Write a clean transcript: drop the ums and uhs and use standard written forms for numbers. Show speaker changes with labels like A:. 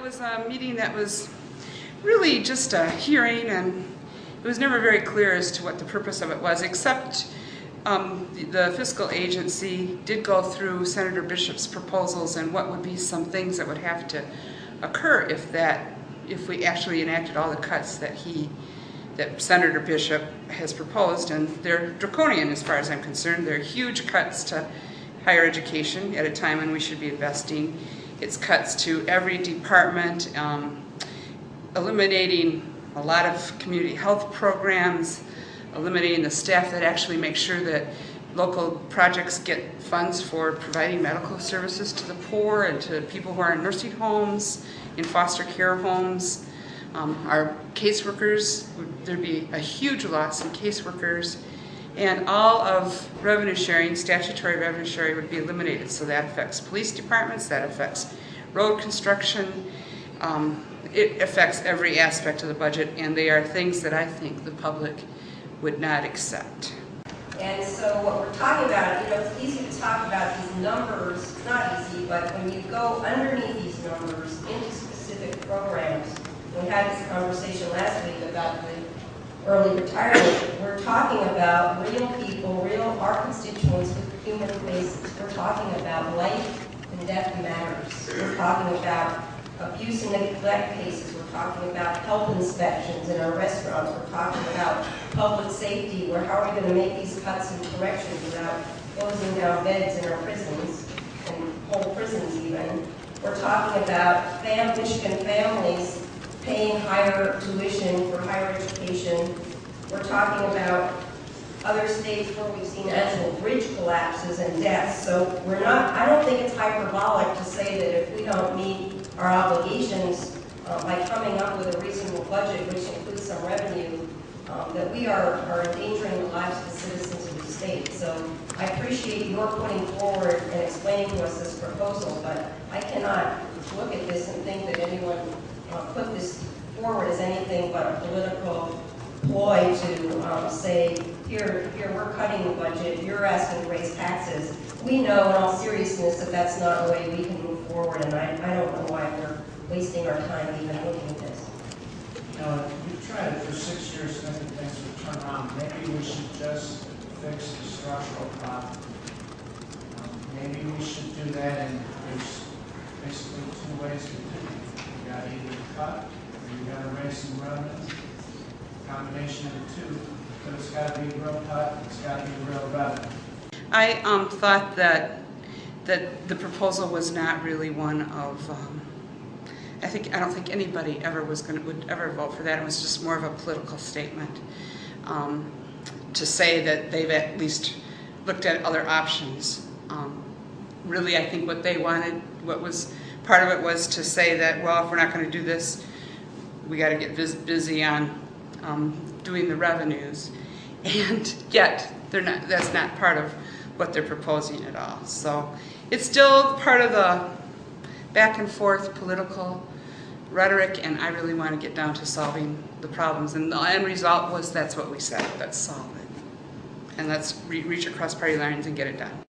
A: was a meeting that was really just a hearing, and it was never very clear as to what the purpose of it was, except the fiscal agency did go through Senator Bishop's proposals and what would be some things that would have to occur if we actually enacted all the cuts that Senator Bishop has proposed, and they're draconian as far as I'm concerned. They're huge cuts to higher education at a time when we should be investing. It's cuts to every department, eliminating a lot of community health programs, eliminating the staff that actually make sure that local projects get funds for providing medical services to the poor and to people who are in nursing homes, in foster care homes. Our caseworkers, there'd be a huge loss in caseworkers, and all of revenue sharing, statutory revenue sharing, would be eliminated. So that affects police departments, that affects road construction, it affects every aspect of the budget, and they are things that I think the public would not accept.
B: And so what we're talking about, it's easy to talk about these numbers, not easy, but when you go underneath these numbers into specific programs, we had this conversation last week about the early retirement. We're talking about real people, our constituents with human faces. We're talking about life and death matters. We're talking about abuse and neglect cases. We're talking about health inspections in our restaurants. We're talking about public safety, where how are we going to make these cuts and corrections without closing down beds in our prisons, and whole prisons even. We're talking about Michigan families paying higher tuition for higher education. We're talking about other states where we've seen actual bridge collapses and deaths. So I don't think it's hyperbolic to say that if we don't meet our obligations by coming up with a reasonable budget, which includes some revenue, that we are endangering the lives of the citizens of the state. So I appreciate your putting forward and explaining to us this proposal, but I cannot look at this and think that anyone put this forward as anything but a political ploy to say, here we're cutting the budget, you're asking to raise taxes. We know in all seriousness that that's not a way we can move forward, and I don't know why we're wasting our time even looking at this.
C: We've tried it for 6 years, thinking things would turn around. Maybe we should just fix the structural problem. Maybe we should do that, and there's basically two ways to do it. You got to either cut, or you got to raise some revenue. Combination of the two, but it's got to be a real cut, it's got to be a real revenue.
A: I thought that the proposal was not really one of, I don't think anybody ever would ever vote for that. It was just more of a political statement to say that they've at least looked at other options. Really, I think what they wanted, part of it was to say that, well, if we're not going to do this, we got to get busy on doing the revenues, and yet that's not part of what they're proposing at all. So it's still part of the back and forth political rhetoric, and I really want to get down to solving the problems, and the end result was that's what we said, let's solve it, and let's reach across party lines and get it done.